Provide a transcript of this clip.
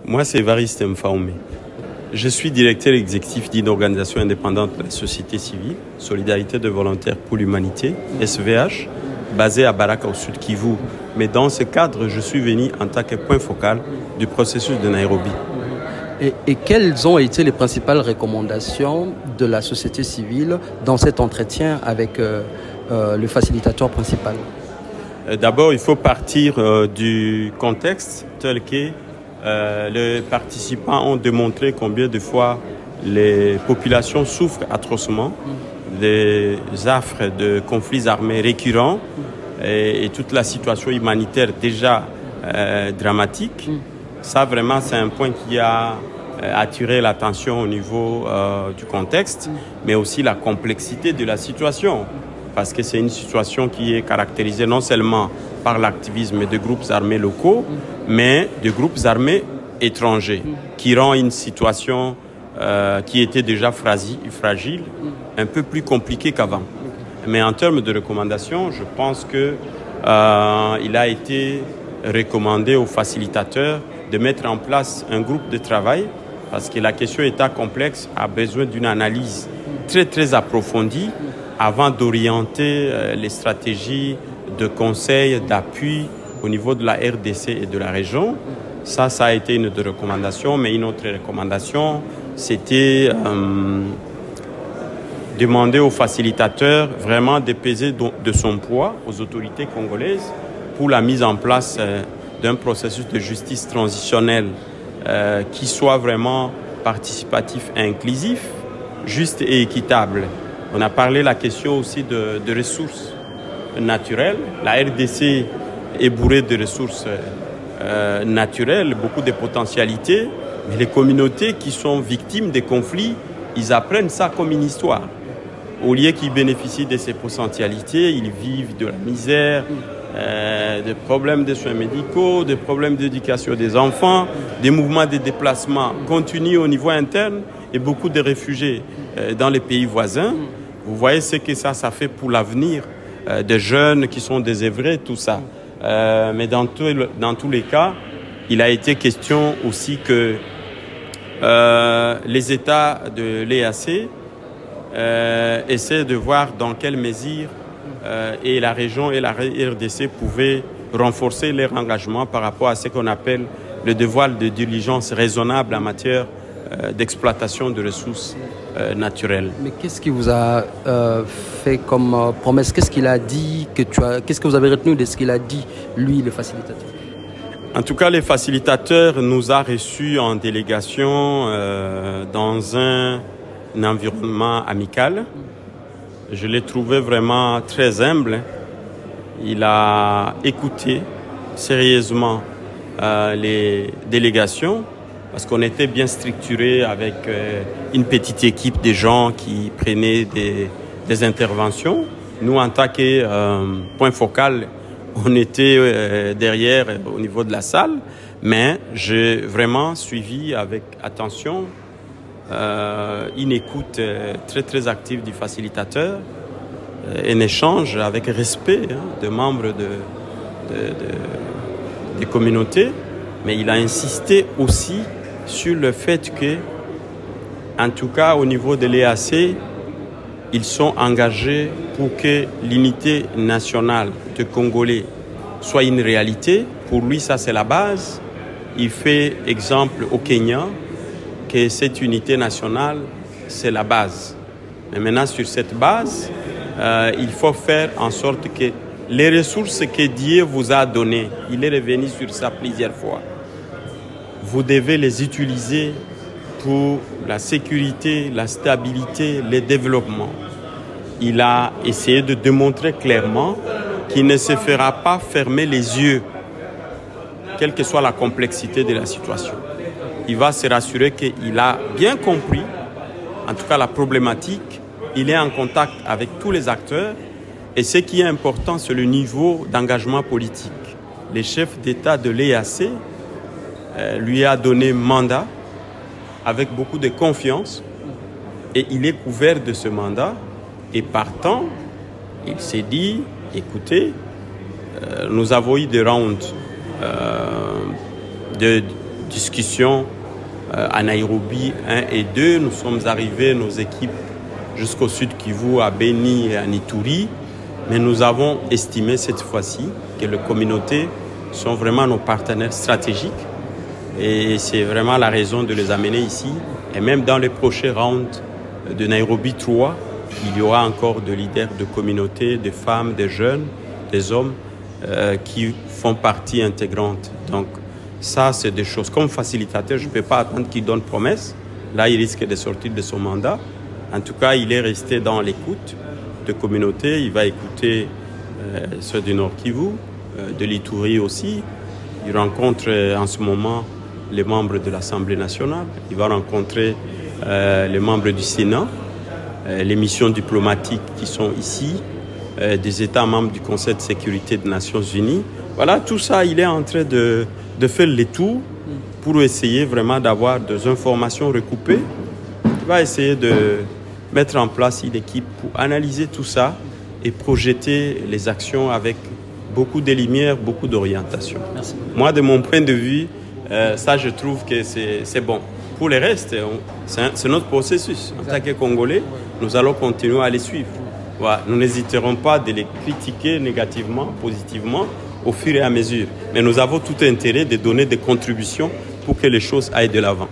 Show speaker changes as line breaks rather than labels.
Moi, c'est Évariste Mfaoumé. Je suis directeur exécutif d'une organisation indépendante de la société civile, Solidarité de volontaires pour l'humanité, SVH, basée à Baraka au sud Kivu. Mais dans ce cadre, je suis venu en tant que point focal du processus de Nairobi.
Et quelles ont été les principales recommandations de la société civile dans cet entretien avec le facilitateur principal?
D'abord, il faut partir du contexte tel que les participants ont démontré combien de fois les populations souffrent atrocement des affres de conflits armés récurrents et toute la situation humanitaire déjà dramatique. Ça, vraiment, c'est un point qui a attiré l'attention au niveau du contexte, mais aussi la complexité de la situation. Parce que c'est une situation qui est caractérisée non seulement par l'activisme de groupes armés locaux, mais de groupes armés étrangers, qui rend une situation qui était déjà fragile, un peu plus compliquée qu'avant. Mais en termes de recommandations, je pense qu'il a été recommandé aux facilitateurs de mettre en place un groupe de travail, parce que la question état complexe a besoin d'une analyse très approfondie avant d'orienter les stratégies de conseil, d'appui au niveau de la RDC et de la région. Ça a été une des recommandations, mais une autre recommandation, c'était demander aux facilitateurs vraiment de peser de son poids aux autorités congolaises pour la mise en place d'un processus de justice transitionnelle qui soit vraiment participatif et inclusif, juste et équitable. On a parlé de la question aussi de ressources naturelles. La RDC est bourrée de ressources naturelles, beaucoup de potentialités, mais les communautés qui sont victimes des conflits, ils apprennent ça comme une histoire. Au lieu qu'ils bénéficient de ces potentialités, ils vivent de la misère, des problèmes de soins médicaux, des problèmes d'éducation des enfants, des mouvements de déplacement continus au niveau interne et beaucoup de réfugiés dans les pays voisins. Vous voyez ce que ça fait pour l'avenir des jeunes qui sont désœuvrés, tout ça. Mais dans tous les cas, il a été question aussi que les États de l'EAC essaient de voir dans quelle mesure et la région et la RDC pouvaient renforcer leur engagement par rapport à ce qu'on appelle le devoir de diligence raisonnable en matière d'exploitation de ressources naturelles.
Mais qu'est-ce qui vous a fait comme promesse? Qu'est-ce qu'il a dit qu'est-ce que vous avez retenu de ce qu'il a dit, lui, le facilitateur?
En tout cas, le facilitateur nous a reçus en délégation dans un environnement amical. Je l'ai trouvé vraiment très humble. Il a écouté sérieusement les délégations parce qu'on était bien structuré avec une petite équipe de gens qui prenaient des interventions. Nous, en tant que point focal, on était derrière au niveau de la salle, mais j'ai vraiment suivi avec attention une écoute très active du facilitateur, un échange avec respect de membres des communautés, mais il a insisté aussi sur le fait que, en tout cas au niveau de l'EAC, ils sont engagés pour que l'unité nationale de Congolais soit une réalité. Pour lui, ça c'est la base. Il fait exemple au Kenya, que cette unité nationale, c'est la base. Mais maintenant, sur cette base, il faut faire en sorte que les ressources que Dieu vous a données, il est revenu sur ça plusieurs fois, vous devez les utiliser pour la sécurité, la stabilité, le développement. Il a essayé de démontrer clairement qu'il ne se fera pas fermer les yeux, quelle que soit la complexité de la situation. Il va se rassurer qu'il a bien compris, en tout cas la problématique, il est en contact avec tous les acteurs et ce qui est important, c'est le niveau d'engagement politique. Le chef d'État de l'EAC lui a donné mandat avec beaucoup de confiance et il est couvert de ce mandat et partant, il s'est dit, écoutez, nous avons eu des rounds de discussions à Nairobi 1 et 2. Nous sommes arrivés, nos équipes, jusqu'au sud Kivu, à Beni et à Ituri. Mais nous avons estimé cette fois-ci que les communautés sont vraiment nos partenaires stratégiques. Et c'est vraiment la raison de les amener ici. Et même dans les prochains rounds de Nairobi 3, il y aura encore des leaders de communautés, des femmes, des jeunes, des hommes qui font partie intégrante. Donc ça, c'est des choses. Comme facilitateur, je ne peux pas attendre qu'il donne promesse. Là, il risque de sortir de son mandat. En tout cas, il est resté dans l'écoute de communautés. Il va écouter ceux du Nord Kivu, de l'Ituri aussi. Il rencontre en ce moment les membres de l'Assemblée nationale. Il va rencontrer les membres du Sénat, les missions diplomatiques qui sont ici, des États membres du Conseil de sécurité des Nations Unies. Voilà, tout ça, il est en train de faire le tour pour essayer vraiment d'avoir des informations recoupées. Il va essayer de mettre en place une équipe pour analyser tout ça et projeter les actions avec beaucoup de lumière, beaucoup d'orientation. Moi, de mon point de vue, ça, je trouve que c'est bon. Pour le reste, c'est notre processus. En tant que Congolais, nous allons continuer à les suivre. Voilà. Nous n'hésiterons pas de les critiquer négativement, positivement, au fur et à mesure. Mais nous avons tout intérêt de donner des contributions pour que les choses aillent de l'avant.